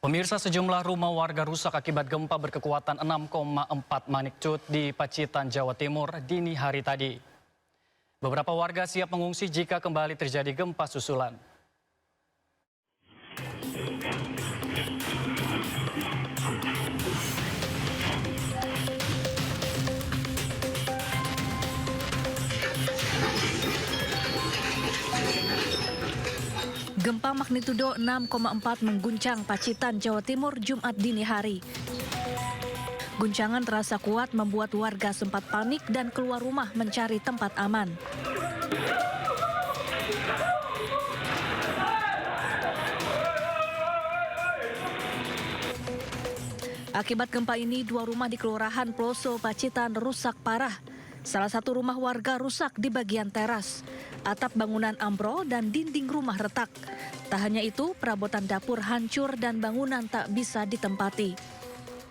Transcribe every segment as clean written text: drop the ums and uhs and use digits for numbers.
Pemirsa, sejumlah rumah warga rusak akibat gempa berkekuatan 6,4 magnitudo di Pacitan, Jawa Timur dini hari tadi. Beberapa warga siap mengungsi jika kembali terjadi gempa susulan. Gempa magnitudo 6,4 mengguncang Pacitan, Jawa Timur Jumat dini hari. Guncangan terasa kuat membuat warga sempat panik dan keluar rumah mencari tempat aman. Akibat gempa ini, 2 rumah di Kelurahan Ploso, Pacitan rusak parah. Salah satu rumah warga rusak di bagian teras. Atap bangunan ambrol dan dinding rumah retak. Tak hanya itu, perabotan dapur hancur dan bangunan tak bisa ditempati.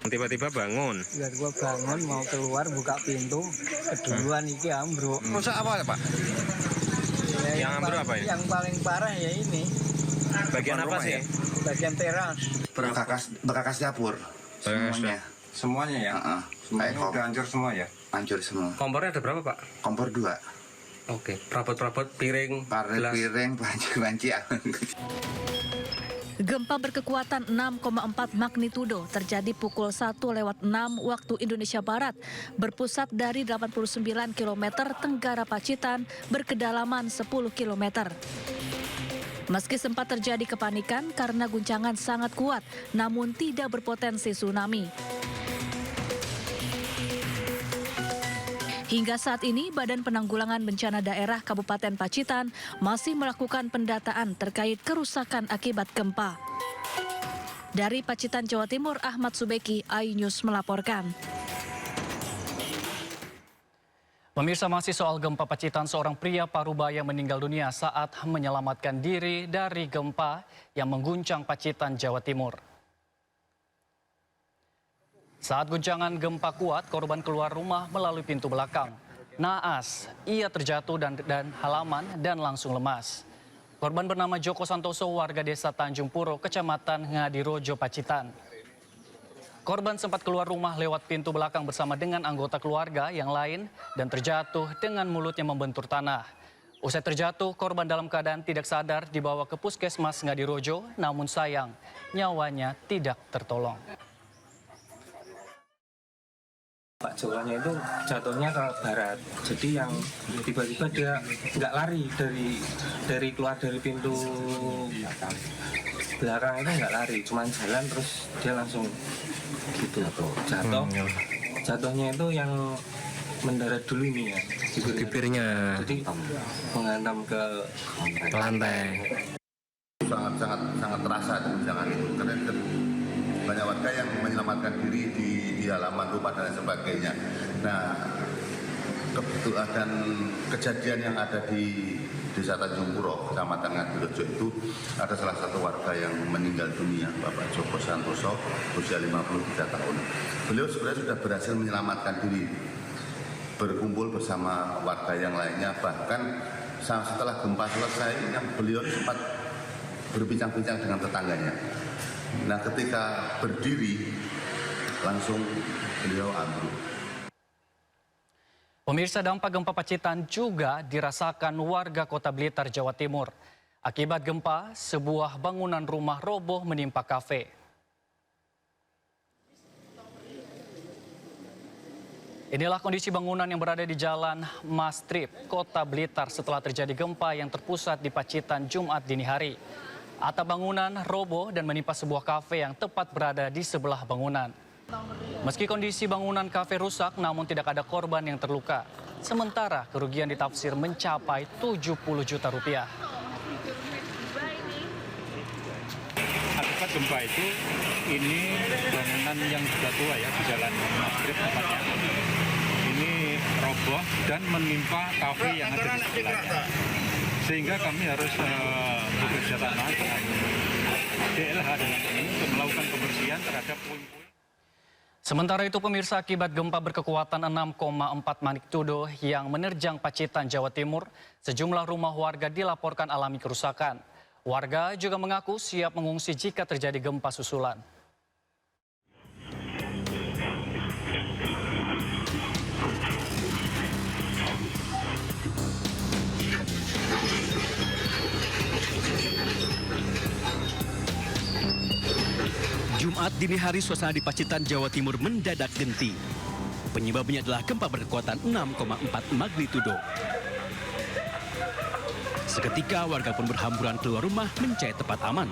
Tiba-tiba bangun. Tiba-tiba bangun mau keluar buka pintu, keduluan iki ambruk. Rusak apa ya, Pak? Ya, yang ambruk apa ya? Yang paling parah ya ini. Bagian apa sih? Ya? Bagian teras. Berakas dapur. Semuanya. Semuanya ya? Semuanya udah hancur semua ya? Hancur semua. Kompornya ada berapa, Pak? Kompor 2. Oke, perabot-perabot piring, gelas. Piring, banci. Gempa berkekuatan 6,4 magnitudo terjadi pukul 1:06 waktu Indonesia Barat, berpusat dari 89 km tenggara Pacitan, berkedalaman 10 km. Meski sempat terjadi kepanikan karena guncangan sangat kuat, namun tidak berpotensi tsunami. Hingga saat ini, Badan Penanggulangan Bencana Daerah Kabupaten Pacitan masih melakukan pendataan terkait kerusakan akibat gempa. Dari Pacitan, Jawa Timur, Ahmad Subeki, iNews melaporkan. Pemirsa, masih soal gempa Pacitan, seorang pria Parubaya meninggal dunia saat menyelamatkan diri dari gempa yang mengguncang Pacitan, Jawa Timur. Saat guncangan gempa kuat, korban keluar rumah melalui pintu belakang. Naas, ia terjatuh dan halaman dan langsung lemas. Korban bernama Joko Santoso, warga desa Tanjung Puro, Kecamatan Ngadirojo, Pacitan. Korban sempat keluar rumah lewat pintu belakang bersama dengan anggota keluarga yang lain dan terjatuh dengan mulutnya membentur tanah. Usai terjatuh, korban dalam keadaan tidak sadar dibawa ke Puskesmas Ngadirojo, namun sayang, nyawanya tidak tertolong. Pak Jokonya itu jatuhnya ke barat, jadi yang tiba-tiba dia nggak lari dari keluar dari pintu belakang itu nggak lari, cuman jalan terus dia langsung gitu jatuh. Jatuhnya itu yang mendarat dulu ini ya, Bibirnya. jadi menghantam ke lantai. Sangat terasa jangan itu karena banyak warga yang menyelamatkan diri di halaman rumah dan sebagainya. Nah, kebetulan dan kejadian yang ada di Desa Tanjung Puro, Kecamatan Ngadirojo itu ada salah satu warga yang meninggal dunia, Bapak Joko Santoso, usia 53 tahun. Beliau sebenarnya sudah berhasil menyelamatkan diri, berkumpul bersama warga yang lainnya. Bahkan setelah gempa selesai, beliau sempat berbincang-bincang dengan tetangganya. Nah, ketika berdiri, langsung beliau ambruk. Pemirsa, dampak gempa Pacitan juga dirasakan warga Kota Blitar, Jawa Timur. Akibat gempa, sebuah bangunan rumah roboh menimpa kafe. Inilah kondisi bangunan yang berada di Jalan Mastrip, Kota Blitar setelah terjadi gempa yang terpusat di Pacitan Jumat dini hari. Atap bangunan roboh dan menimpa sebuah kafe yang tepat berada di sebelah bangunan. Meski kondisi bangunan kafe rusak, namun tidak ada korban yang terluka. Sementara kerugian ditafsir mencapai 70 juta rupiah. Akibat gempa itu, ini bangunan yang sudah tua ya, di Jalan Mastrip tempatnya. Ini roboh dan menimpa kafe yang ada di sebelahnya. Sehingga kami harus bekerja sama dengan DLH dengan ini untuk melakukan pembersihan terhadap puing-puing. Sementara itu, pemirsa, akibat gempa berkekuatan 6,4 magnitudo yang menerjang Pacitan, Jawa Timur, sejumlah rumah warga dilaporkan alami kerusakan. Warga juga mengaku siap mengungsi jika terjadi gempa susulan. Jumat dini hari suasana di Pacitan, Jawa Timur mendadak genting. Penyebabnya adalah gempa berkekuatan 6,4 magnitudo. Seketika warga pun berhamburan keluar rumah mencari tempat aman.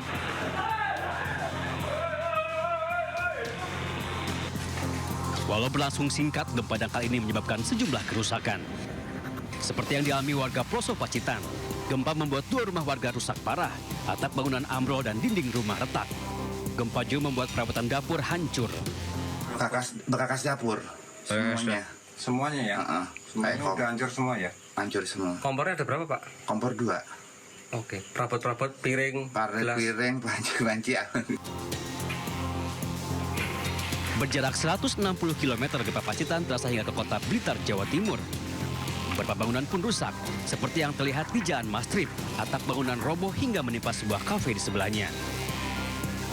Walau berlangsung singkat, gempa dangkal ini menyebabkan sejumlah kerusakan. Seperti yang dialami warga Ploso Pacitan, gempa membuat 2 rumah warga rusak parah, atap bangunan ambrol dan dinding rumah retak. Gempa juga membuat perabotan dapur hancur. Bekas dapur semuanya. Semuanya ya? Semuanya udah hancur semua ya? Hancur semua. Kompornya ada berapa, Pak? Kompor 2. Oke, perabot-perabot, piring, gelas. Piring, banci. Berjarak 160 km gempa Pacitan terasa hingga ke kota Blitar, Jawa Timur. Beberapa bangunan pun rusak, seperti yang terlihat di Jalan Mastrip. Atap bangunan roboh hingga menimpa sebuah kafe di sebelahnya.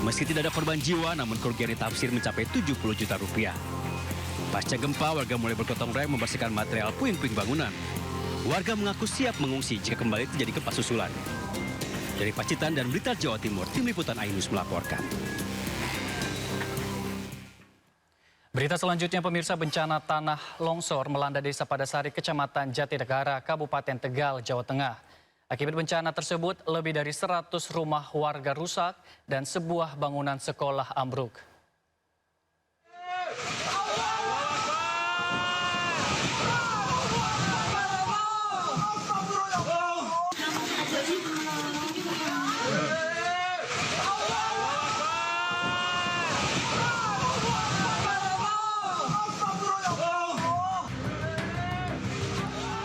Meski tidak ada korban jiwa, namun kerugian ditaksir mencapai 70 juta rupiah. Pasca gempa, warga mulai bergotong royong membersihkan material puing-puing bangunan. Warga mengaku siap mengungsi jika kembali terjadi gempa susulan. Dari Pacitan dan Blitar, Jawa Timur, Tim Liputan Ainus melaporkan. Berita selanjutnya, pemirsa, bencana tanah longsor melanda Desa Padasari, Kecamatan Jatinegara, Kabupaten Tegal, Jawa Tengah. Akibat bencana tersebut, lebih dari 100 rumah warga rusak dan sebuah bangunan sekolah ambruk.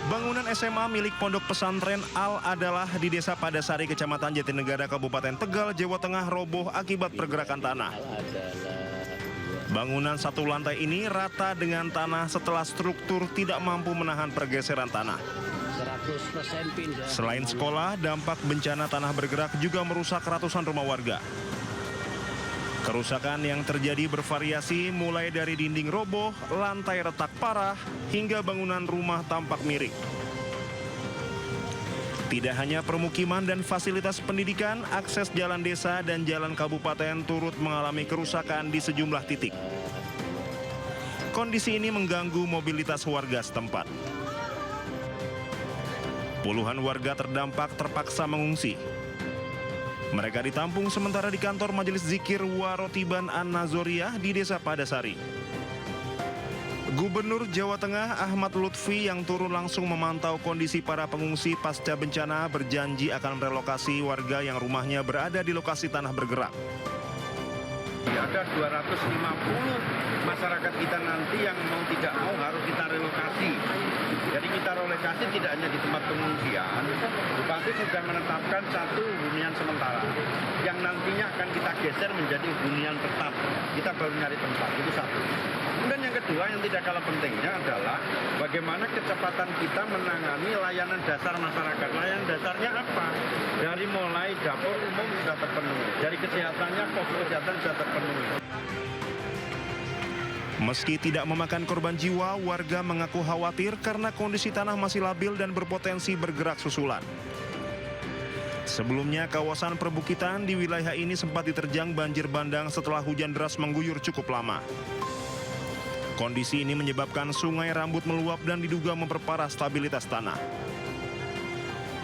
Bangunan SMA milik Pondok Pesantren Al adalah di Desa Padasari, Kecamatan Jatinegara, Kabupaten Tegal, Jawa Tengah roboh akibat pergerakan tanah. Bangunan satu lantai ini rata dengan tanah setelah struktur tidak mampu menahan pergeseran tanah. Selain sekolah, dampak bencana tanah bergerak juga merusak ratusan rumah warga. Kerusakan yang terjadi bervariasi mulai dari dinding roboh, lantai retak parah, hingga bangunan rumah tampak miring. Tidak hanya permukiman dan fasilitas pendidikan, akses jalan desa dan jalan kabupaten turut mengalami kerusakan di sejumlah titik. Kondisi ini mengganggu mobilitas warga setempat. Puluhan warga terdampak terpaksa mengungsi. Mereka ditampung sementara di kantor Majelis Zikir Warotiban An-Nazoriyah di Desa Padasari. Gubernur Jawa Tengah Ahmad Lutfi yang turun langsung memantau kondisi para pengungsi pasca bencana berjanji akan merelokasi warga yang rumahnya berada di lokasi tanah bergerak. Ada 250 masyarakat kita nanti yang mau tidak mau harus kita relokasi. Jadi kita relokasi tidak hanya di tempat pengungsian, Bupati sudah menetapkan satu hunian sementara yang nantinya akan kita geser menjadi hunian tetap. Kita baru nyari tempat, itu satu. Kemudian yang kedua yang tidak kalah pentingnya adalah bagaimana kecepatan kita menangani layanan dasar masyarakat. Layanan dasarnya apa? Dari mulai dapur umum sudah terpenuhi, dari kesehatannya posko kesehatan sudah terpenuhi. Meski tidak memakan korban jiwa, warga mengaku khawatir karena kondisi tanah masih labil dan berpotensi bergerak susulan. Sebelumnya, kawasan perbukitan di wilayah ini sempat diterjang banjir bandang setelah hujan deras mengguyur cukup lama. Kondisi ini menyebabkan sungai Rambut meluap dan diduga memperparah stabilitas tanah.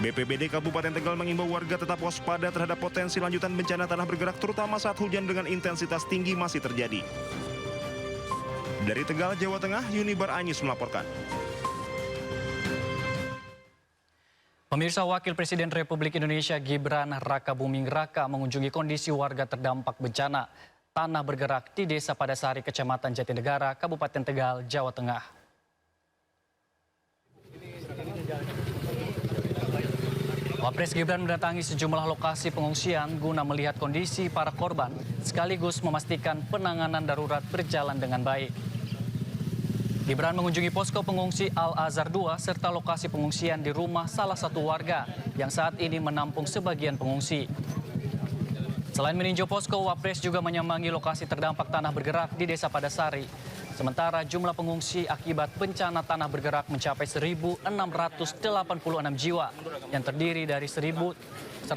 BPBD Kabupaten Tegal mengimbau warga tetap waspada terhadap potensi lanjutan bencana tanah bergerak, terutama saat hujan dengan intensitas tinggi masih terjadi. Dari Tegal, Jawa Tengah, Yunibar Anyis melaporkan. Pemirsa, Wakil Presiden Republik Indonesia Gibran Rakabuming Raka mengunjungi kondisi warga terdampak bencana tanah bergerak di Desa Padasari, Kecamatan Jatinegara, Kabupaten Tegal, Jawa Tengah. Wapres Gibran mendatangi sejumlah lokasi pengungsian guna melihat kondisi para korban sekaligus memastikan penanganan darurat berjalan dengan baik. Gibran mengunjungi posko pengungsi Al-Azhar II serta lokasi pengungsian di rumah salah satu warga yang saat ini menampung sebagian pengungsi. Selain meninjau posko, Wapres juga menyambangi lokasi terdampak tanah bergerak di Desa Padasari. Sementara jumlah pengungsi akibat bencana tanah bergerak mencapai 1.686 jiwa yang terdiri dari 1.160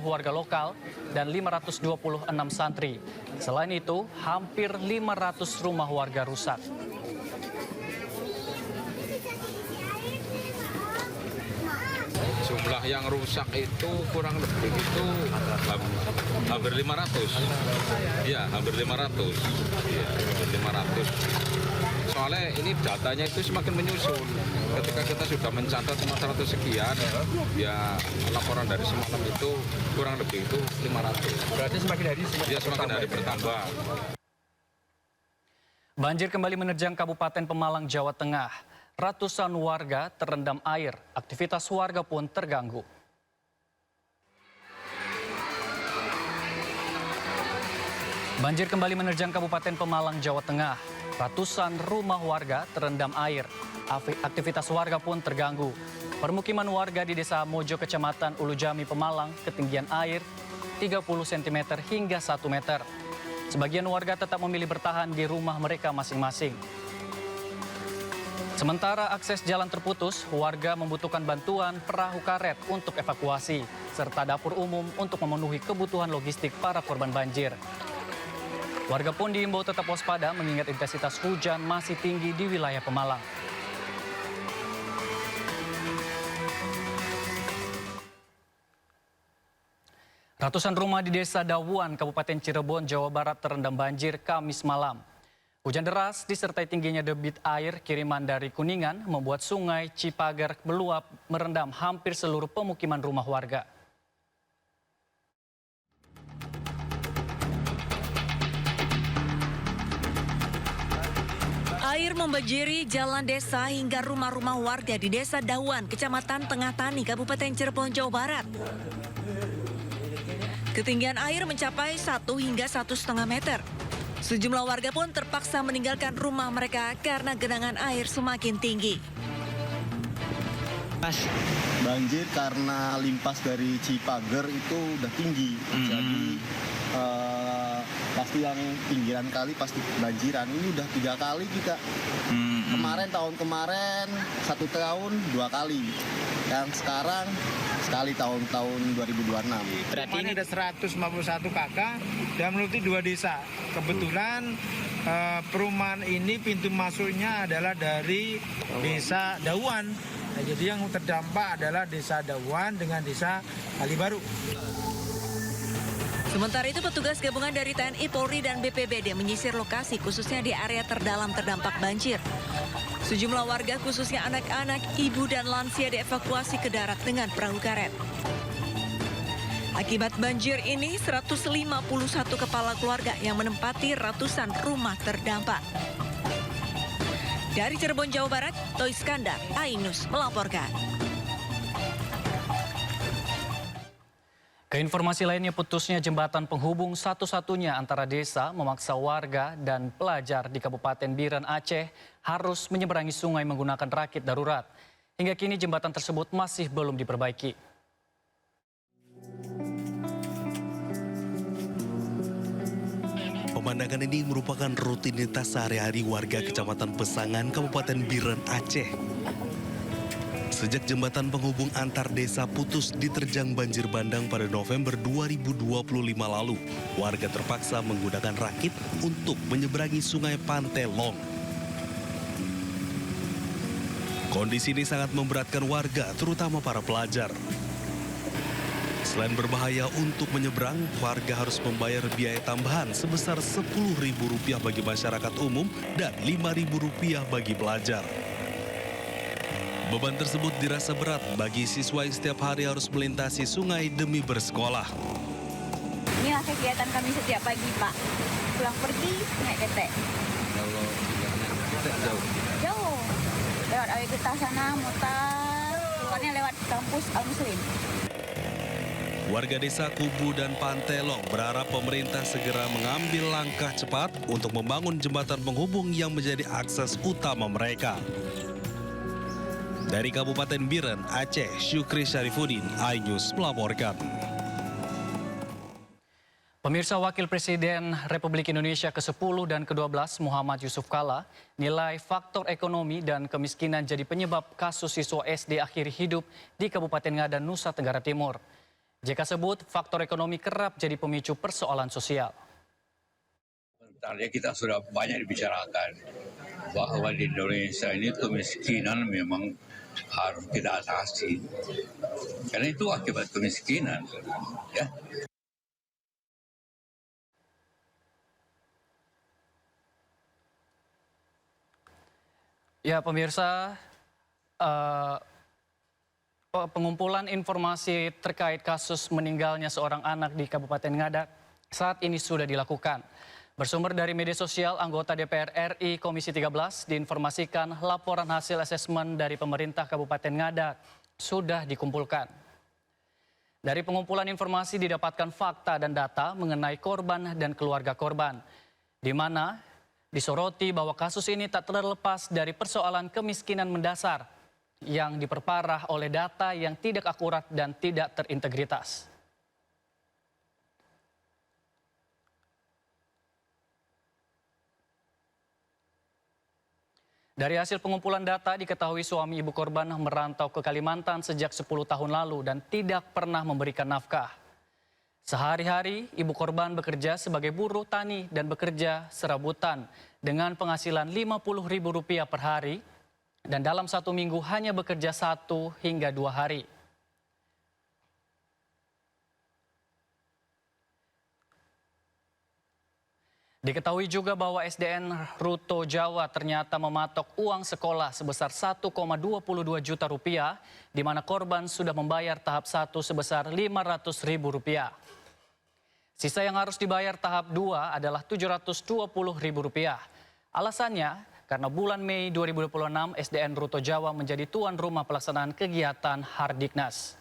warga lokal dan 526 santri. Selain itu, hampir 500 rumah warga rusak. Jumlah yang rusak itu kurang lebih itu hampir 500. Ya, hampir 500. Ya, hampir 500. Soalnya ini datanya itu semakin menyusul. Ketika kita sudah mencatat 400 sekian, ya laporan dari semalam itu kurang lebih itu 500. Berarti semakin hari bertambah. Banjir kembali menerjang Kabupaten Pemalang, Jawa Tengah. Ratusan warga terendam air, aktivitas warga pun terganggu. Banjir kembali menerjang Kabupaten Pemalang, Jawa Tengah. Ratusan rumah warga terendam air, aktivitas warga pun terganggu. Permukiman warga di Desa Mojo, Kecamatan Ulujami, Pemalang, ketinggian air 30 cm hingga 1 meter. Sebagian warga tetap memilih bertahan di rumah mereka masing-masing. Sementara akses jalan terputus, warga membutuhkan bantuan perahu karet untuk evakuasi, serta dapur umum untuk memenuhi kebutuhan logistik para korban banjir. Warga pun diimbau tetap waspada mengingat intensitas hujan masih tinggi di wilayah Pemalang. Ratusan rumah di Desa Dawuan, Kabupaten Cirebon, Jawa Barat terendam banjir Kamis malam. Hujan deras disertai tingginya debit air kiriman dari Kuningan membuat sungai Cipager meluap merendam hampir seluruh pemukiman rumah warga. Air membanjiri jalan desa hingga rumah-rumah warga di Desa Dawuan, Kecamatan Tengah Tani, Kabupaten Cirebon, Jawa Barat. Ketinggian air mencapai 1 hingga 1,5 meter. Sejumlah warga pun terpaksa meninggalkan rumah mereka karena genangan air semakin tinggi. Banjir karena limpas dari Cipager itu udah tinggi, jadi pasti yang pinggiran kali pasti banjiran. Ini udah 3 kali kita. Tahun kemarin 1 tahun 2 kali. Yang sekarang sekali tahun 2026. Berarti ini ada 151 kakak dan menutupi 2 desa. Kebetulan perumahan ini pintu masuknya adalah dari Desa Dawuan. Nah, jadi yang terdampak adalah Desa Dawuan dengan Desa Kalibaru. Sementara itu petugas gabungan dari TNI, Polri, dan BPBD menyisir lokasi khususnya di area terdalam terdampak banjir. Sejumlah warga khususnya anak-anak, ibu, dan lansia dievakuasi ke darat dengan perahu karet. Akibat banjir ini 151 kepala keluarga yang menempati ratusan rumah terdampak. Dari Cirebon, Jawa Barat, Toy Skandar, Ainus melaporkan. Keinformasi lainnya, putusnya jembatan penghubung satu-satunya antara desa memaksa warga dan pelajar di Kabupaten Biren, Aceh harus menyeberangi sungai menggunakan rakit darurat. Hingga kini jembatan tersebut masih belum diperbaiki. Pemandangan ini merupakan rutinitas sehari-hari warga Kecamatan Pesangan, Kabupaten Biren, Aceh. Sejak jembatan penghubung antar desa putus diterjang banjir bandang pada November 2025 lalu, warga terpaksa menggunakan rakit untuk menyeberangi sungai Pantelong. Kondisi ini sangat memberatkan warga, terutama para pelajar. Selain berbahaya untuk menyeberang, warga harus membayar biaya tambahan sebesar Rp10.000 bagi masyarakat umum dan Rp5.000 bagi pelajar. Beban tersebut dirasa berat bagi siswa yang setiap hari harus melintasi sungai demi bersekolah. Inilah kegiatan kami setiap pagi, Pak. Pulang pergi, naik ketek. Kalau ketek jauh? Jauh. Lewat Awi Getah sana, mutar. Keluarnya lewat kampus Al-Muslim. Warga desa Kubu dan Pantelong berharap pemerintah segera mengambil langkah cepat untuk membangun jembatan penghubung yang menjadi akses utama mereka. Dari Kabupaten Biren, Aceh, Syukri Syarifuddin, iNews melaporkan. Pemirsa, Wakil Presiden Republik Indonesia ke-10 dan ke-12 Muhammad Yusuf Kala nilai faktor ekonomi dan kemiskinan jadi penyebab kasus siswa SD akhir hidup di Kabupaten Ngada, Nusa Tenggara Timur. JK sebut faktor ekonomi kerap jadi pemicu persoalan sosial. Sebenarnya kita sudah banyak dibicarakan bahwa di Indonesia ini kemiskinan memang harus kita atasi. Karena itu akibat kemiskinan, ya. Ya pemirsa, pengumpulan informasi terkait kasus meninggalnya seorang anak di Kabupaten Ngada saat ini sudah dilakukan. Bersumber dari media sosial, anggota DPR RI Komisi 13 diinformasikan laporan hasil asesmen dari pemerintah Kabupaten Ngada sudah dikumpulkan. Dari pengumpulan informasi didapatkan fakta dan data mengenai korban dan keluarga korban, di mana disoroti bahwa kasus ini tak terlepas dari persoalan kemiskinan mendasar yang diperparah oleh data yang tidak akurat dan tidak terintegritas. Dari hasil pengumpulan data diketahui suami ibu korban merantau ke Kalimantan sejak 10 tahun lalu dan tidak pernah memberikan nafkah. Sehari-hari ibu korban bekerja sebagai buruh tani dan bekerja serabutan dengan penghasilan Rp50.000 per hari dan dalam 1 minggu hanya bekerja 1 hingga 2 hari. Diketahui juga bahwa SDN Ruto Jawa ternyata mematok uang sekolah sebesar Rp1,22 juta, di mana korban sudah membayar tahap 1 sebesar Rp500.000. Sisa yang harus dibayar tahap 2 adalah Rp720.000. Alasannya, karena bulan Mei 2026 SDN Ruto Jawa menjadi tuan rumah pelaksanaan kegiatan Hardiknas.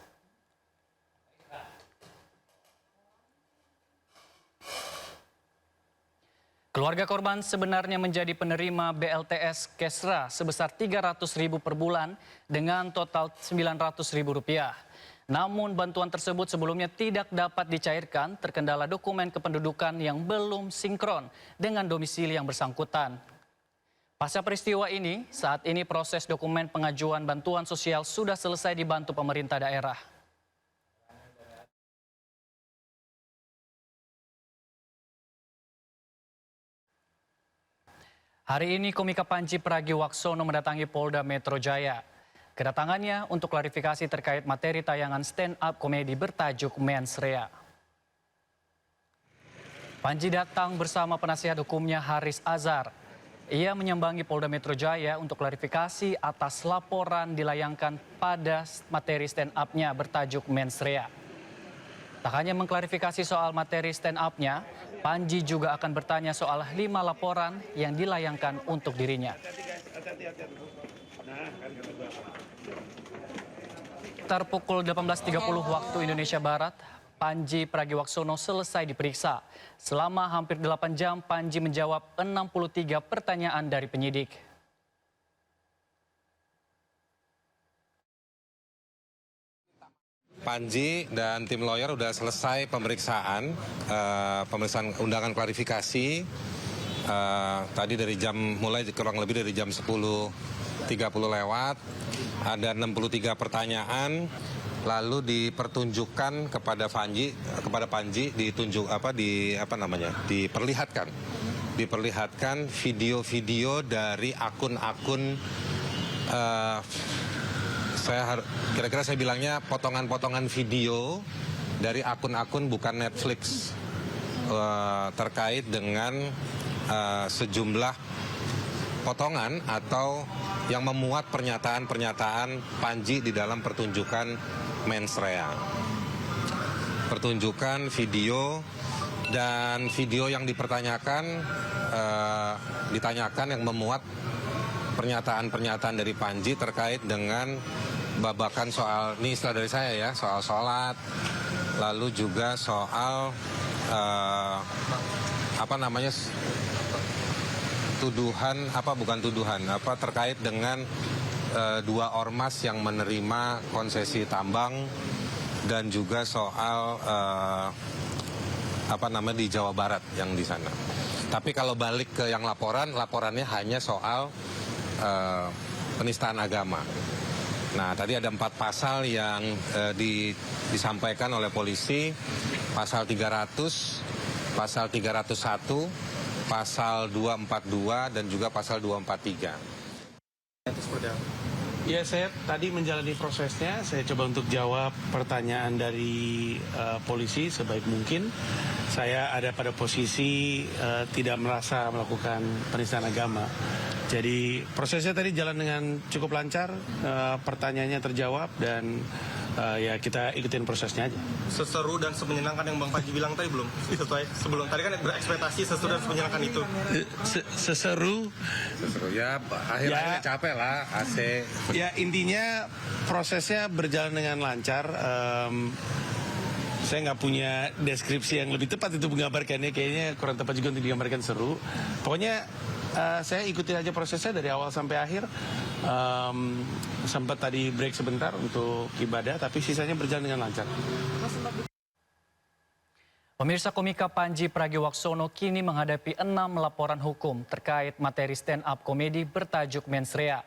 Keluarga korban sebenarnya menjadi penerima BLTS Kesra sebesar Rp300.000 per bulan dengan total Rp900.000. Namun bantuan tersebut sebelumnya tidak dapat dicairkan terkendala dokumen kependudukan yang belum sinkron dengan domisili yang bersangkutan. Pasca peristiwa ini, saat ini proses dokumen pengajuan bantuan sosial sudah selesai dibantu pemerintah daerah. Hari ini Komika Panji Pragiwaksono mendatangi Polda Metro Jaya. Kedatangannya untuk klarifikasi terkait materi tayangan stand-up komedi bertajuk Mensrea. Panji datang bersama penasihat hukumnya Haris Azhar. Ia menyambangi Polda Metro Jaya untuk klarifikasi atas laporan dilayangkan pada materi stand-up-nya bertajuk Mensrea. Tak hanya mengklarifikasi soal materi stand-up-nya, Panji juga akan bertanya soal 5 laporan yang dilayangkan untuk dirinya. Sekitar pukul 18.30 waktu Indonesia Barat, Panji Pragiwaksono selesai diperiksa. Selama hampir 8 jam, Panji menjawab 63 pertanyaan dari penyidik. Panji dan tim lawyer sudah selesai pemeriksaan undangan klarifikasi tadi dari mulai kurang lebih dari jam 10.30 lewat, ada 63 pertanyaan, lalu dipertunjukkan kepada Panji diperlihatkan video-video dari akun-akun kira-kira saya bilangnya potongan-potongan video dari akun-akun bukan Netflix terkait dengan sejumlah potongan atau yang memuat pernyataan-pernyataan Panji di dalam pertunjukan Mensrea. Pertunjukan video dan video yang ditanyakan yang memuat pernyataan-pernyataan dari Panji terkait dengan babakan soal, ini istilah dari saya ya, soal sholat, lalu juga soal terkait dengan 2 ormas yang menerima konsesi tambang dan juga soal di Jawa Barat yang di sana. Tapi kalau balik ke yang laporannya hanya soal penistaan agama. Nah, tadi ada 4 pasal yang disampaikan oleh polisi, pasal 300, pasal 301, pasal 242 dan juga pasal 243. Ya, saya tadi menjalani prosesnya, saya coba untuk jawab pertanyaan dari polisi sebaik mungkin. Saya ada pada posisi tidak merasa melakukan penistaan agama. Jadi prosesnya tadi jalan dengan cukup lancar, pertanyaannya terjawab dan ya kita ikutin prosesnya aja. Seseru dan semenyenangkan yang Bang Panji bilang tadi belum sesuai sebelum tadi kan berekspektasi seseru dan semenyenangkan itu. Seseru ya, akhirnya capek lah AC. Ya intinya prosesnya berjalan dengan lancar. Saya nggak punya deskripsi yang lebih tepat itu menggambarkannya, kayaknya kurang tepat juga untuk digambarkan seru. Pokoknya saya ikutin aja prosesnya dari awal sampai akhir. Sempat tadi break sebentar untuk ibadah, tapi sisanya berjalan dengan lancar. Pemirsa, komika Panji Pragiwaksono kini menghadapi 6 laporan hukum terkait materi stand-up komedi bertajuk Mensrea.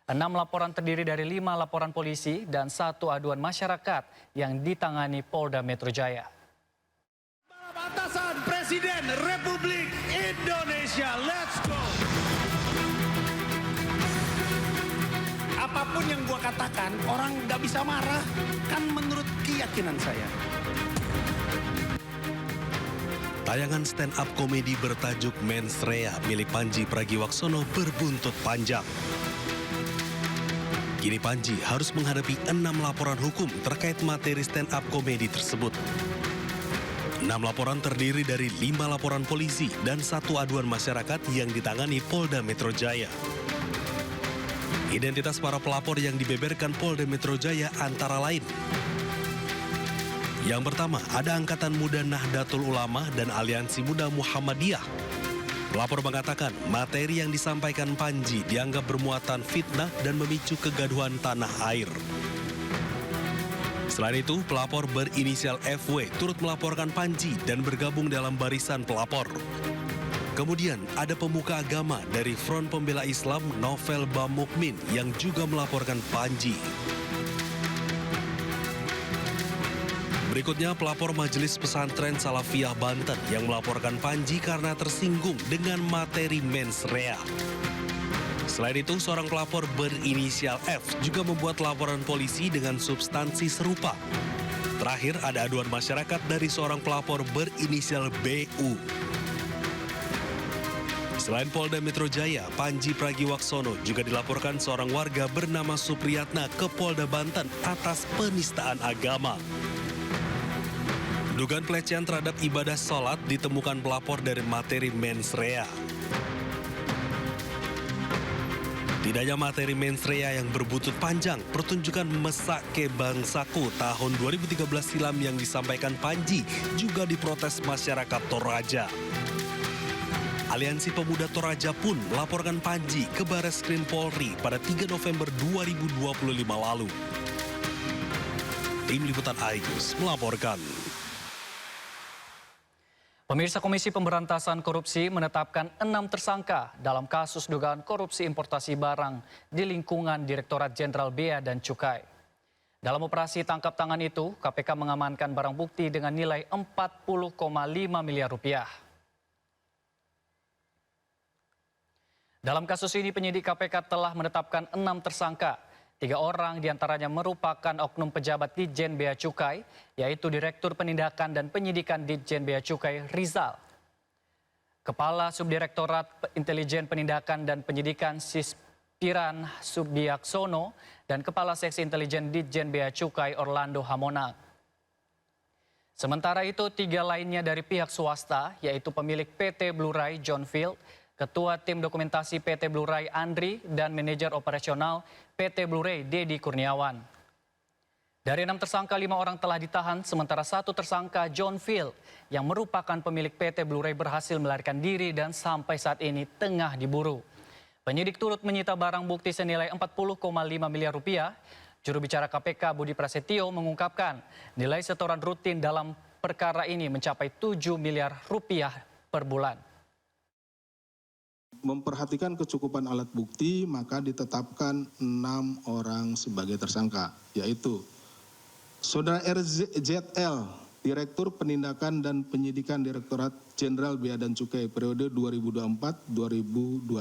6 laporan terdiri dari 5 laporan polisi dan 1 aduan masyarakat yang ditangani Polda Metro Jaya. Atasan Presiden Republik Indonesia, let's go! Apapun yang gua katakan, orang nggak bisa marah, kan menurut keyakinan saya. Tayangan stand-up komedi bertajuk Mensrea milik Panji Pragiwaksono berbuntut panjang. Kini Panji harus menghadapi 6 laporan hukum terkait materi stand-up komedi tersebut. 6 laporan terdiri dari 5 laporan polisi dan 1 aduan masyarakat yang ditangani Polda Metro Jaya. Identitas para pelapor yang dibeberkan Polda Metro Jaya antara lain. Yang pertama, ada Angkatan Muda Nahdlatul Ulama dan Aliansi Muda Muhammadiyah. Pelapor mengatakan materi yang disampaikan Panji dianggap bermuatan fitnah dan memicu kegaduhan tanah air. Selain itu, pelapor berinisial FW turut melaporkan Panji dan bergabung dalam barisan pelapor. Kemudian ada pemuka agama dari Front Pembela Islam Novel Bamukmin yang juga melaporkan Panji. Berikutnya pelapor Majelis Pesantren Salafiyah Banten yang melaporkan Panji karena tersinggung dengan materi Mensrea. Selain itu, seorang pelapor berinisial F juga membuat laporan polisi dengan substansi serupa. Terakhir ada aduan masyarakat dari seorang pelapor berinisial BU. Selain Polda Metro Jaya, Panji Pragiwaksono juga dilaporkan seorang warga bernama Supriyatna ke Polda Banten atas penistaan agama. Dugaan pelecehan terhadap ibadah sholat ditemukan pelapor dari materi Mensrea. Tidak hanya materi Mensrea yang berbutut panjang, pertunjukan Mesake Bangsaku tahun 2013 silam yang disampaikan Panji juga diprotes masyarakat Toraja. Aliansi Pemuda Toraja pun melaporkan Panji ke Bareskrim Polri pada 3 November 2025 lalu. Tim Liputan Aigus melaporkan. Pemirsa, Komisi Pemberantasan Korupsi menetapkan 6 tersangka dalam kasus dugaan korupsi importasi barang di lingkungan Direktorat Jenderal Bea dan Cukai. Dalam operasi tangkap tangan itu, KPK mengamankan barang bukti dengan nilai 40,5 miliar rupiah. Dalam kasus ini, penyidik KPK telah menetapkan 6 tersangka. 3 orang diantaranya merupakan oknum pejabat Ditjen Bea Cukai, yaitu Direktur Penindakan dan Penyidikan Ditjen Bea Cukai Rizal, Kepala Subdirektorat Intelijen Penindakan dan Penyidikan Sispiran Subiaksono, dan Kepala Seksi Intelijen Ditjen Bea Cukai Orlando Hamonang. Sementara itu, 3 lainnya dari pihak swasta, yaitu pemilik PT Blu-ray John Field, Ketua Tim Dokumentasi PT Blu-ray Andri, dan Manajer Operasional PT Blu-ray Dedi Kurniawan. Dari 6 tersangka, 5 orang telah ditahan, sementara 1 tersangka John Phil yang merupakan pemilik PT Blu-ray berhasil melarikan diri dan sampai saat ini tengah diburu. Penyidik turut menyita barang bukti senilai 40,5 miliar rupiah. Juru bicara KPK Budi Prasetyo mengungkapkan nilai setoran rutin dalam perkara ini mencapai 7 miliar rupiah per bulan. Memperhatikan kecukupan alat bukti, maka ditetapkan 6 orang sebagai tersangka, yaitu Saudara RZL, Direktur Penindakan dan Penyidikan Direktorat Jenderal Bea dan Cukai periode 2024-2026.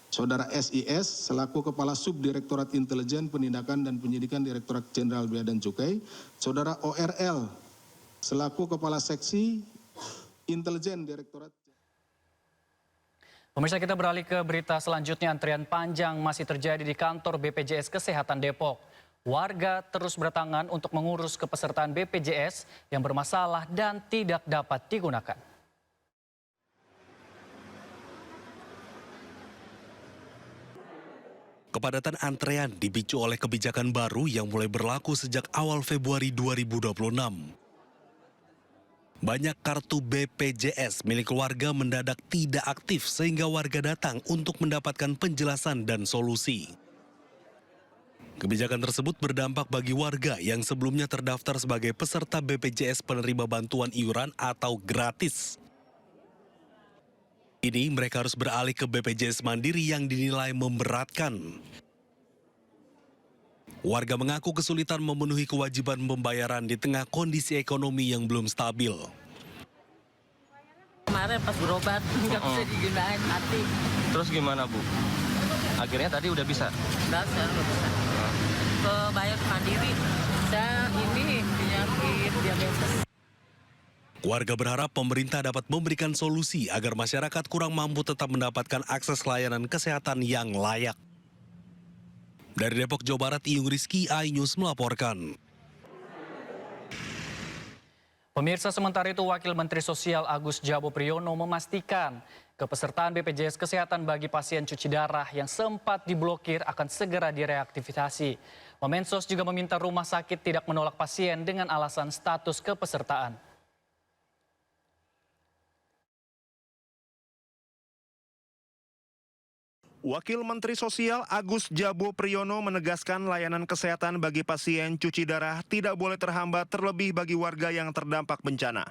Saudara SIS selaku Kepala Subdirektorat Intelijen Penindakan dan Penyidikan Direktorat Jenderal Bea dan Cukai. Saudara ORL selaku Kepala Seksi Intelijen Direktorat. Pemirsa, kita beralih ke berita selanjutnya. Antrian panjang masih terjadi di kantor BPJS Kesehatan Depok. Warga terus berdatangan untuk mengurus kepesertaan BPJS yang bermasalah dan tidak dapat digunakan. Kepadatan antrean dipicu oleh kebijakan baru yang mulai berlaku sejak awal Februari 2026. Banyak kartu BPJS milik warga mendadak tidak aktif sehingga warga datang untuk mendapatkan penjelasan dan solusi. Kebijakan tersebut berdampak bagi warga yang sebelumnya terdaftar sebagai peserta BPJS penerima bantuan iuran atau gratis. Ini mereka harus beralih ke BPJS Mandiri yang dinilai memberatkan. Warga mengaku kesulitan memenuhi kewajiban pembayaran di tengah kondisi ekonomi yang belum stabil. Kemarin pas berobat nggak bisa digunain, mati. Terus gimana, Bu? Akhirnya tadi udah bisa? Udah bisa. Ke bayar Mandiri, saya ini penyakit diabetes. Warga berharap pemerintah dapat memberikan solusi agar masyarakat kurang mampu tetap mendapatkan akses layanan kesehatan yang layak. Dari Depok, Jawa Barat, Iyung Rizky, iNews melaporkan. Pemirsa, sementara itu Wakil Menteri Sosial Agus Jabo Priyono memastikan kepesertaan BPJS Kesehatan bagi pasien cuci darah yang sempat diblokir akan segera direaktivasi. Mensos juga meminta rumah sakit tidak menolak pasien dengan alasan status kepesertaan. Wakil Menteri Sosial Agus Jabo Priyono menegaskan layanan kesehatan bagi pasien cuci darah tidak boleh terhambat terlebih bagi warga yang terdampak bencana.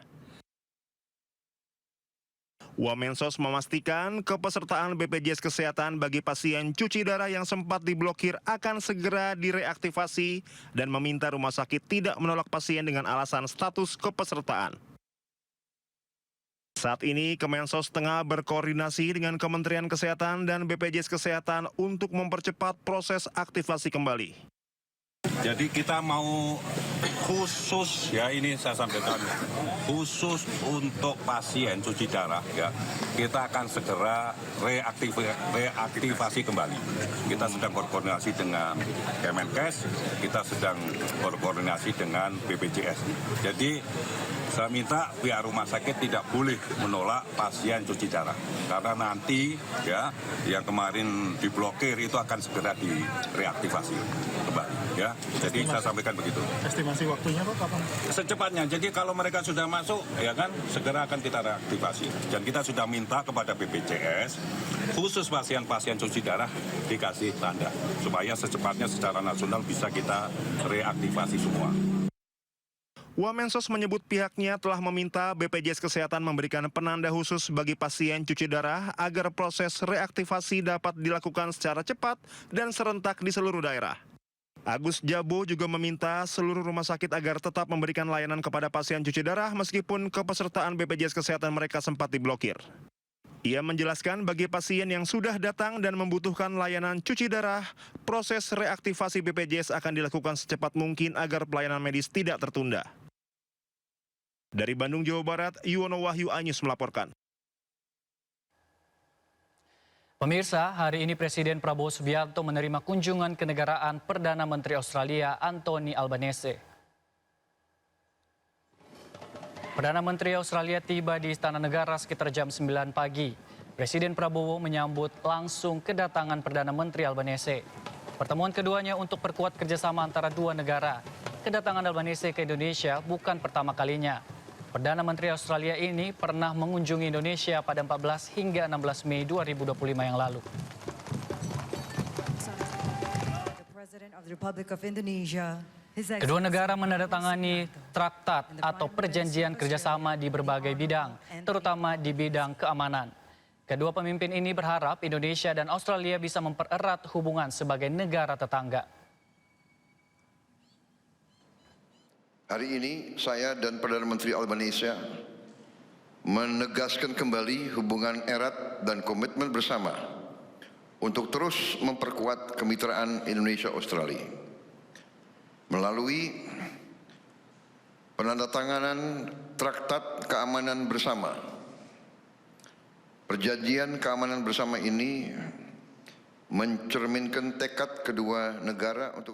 Wamensos memastikan kepesertaan BPJS Kesehatan bagi pasien cuci darah yang sempat diblokir akan segera direaktivasi dan meminta rumah sakit tidak menolak pasien dengan alasan status kepesertaan. Saat ini Kemensos tengah berkoordinasi dengan Kementerian Kesehatan dan BPJS Kesehatan untuk mempercepat proses aktivasi kembali. Jadi kita mau khusus, ya ini saya sampaikan, khusus untuk pasien cuci darah, ya kita akan segera reaktivasi kembali. Kita sedang berkoordinasi dengan Kemenkes, kita sedang berkoordinasi dengan BPJS. Jadi saya minta pihak rumah sakit tidak boleh menolak pasien cuci darah. Karena nanti ya yang kemarin diblokir itu akan segera direaktivasi kembali. Ya, jadi saya sampaikan begitu. Estimasi waktunya Pak kapan? Secepatnya. Jadi kalau mereka sudah masuk, ya kan segera akan kita reaktivasi. Dan kita sudah minta kepada BPJS khusus pasien-pasien cuci darah dikasih tanda supaya secepatnya secara nasional bisa kita reaktivasi semua. Wamensos menyebut pihaknya telah meminta BPJS Kesehatan memberikan penanda khusus bagi pasien cuci darah agar proses reaktivasi dapat dilakukan secara cepat dan serentak di seluruh daerah. Agus Jabo juga meminta seluruh rumah sakit agar tetap memberikan layanan kepada pasien cuci darah meskipun kepesertaan BPJS Kesehatan mereka sempat diblokir. Ia menjelaskan bagi pasien yang sudah datang dan membutuhkan layanan cuci darah, proses reaktivasi BPJS akan dilakukan secepat mungkin agar pelayanan medis tidak tertunda. Dari Bandung, Jawa Barat, Yuwono Wahyu, iNews melaporkan. Pemirsa, hari ini Presiden Prabowo Subianto menerima kunjungan kenegaraan Perdana Menteri Australia Anthony Albanese. Perdana Menteri Australia tiba di Istana Negara sekitar jam 9 pagi. Presiden Prabowo menyambut langsung kedatangan Perdana Menteri Albanese. Pertemuan keduanya untuk perkuat kerjasama antara dua negara. kedatangan Albanese ke Indonesia bukan pertama kalinya. Perdana Menteri Australia ini pernah mengunjungi Indonesia pada 14 hingga 16 Mei 2025 yang lalu. Kedua negara menandatangani traktat atau perjanjian kerjasama di berbagai bidang, terutama di bidang keamanan. Kedua pemimpin ini berharap Indonesia dan Australia bisa mempererat hubungan sebagai negara tetangga. Hari ini saya dan Perdana Menteri Albanese menegaskan kembali hubungan erat dan komitmen bersama untuk terus memperkuat kemitraan Indonesia-Australia. Melalui penandatanganan Traktat Keamanan Bersama. Perjanjian keamanan bersama ini mencerminkan tekad kedua negara untuk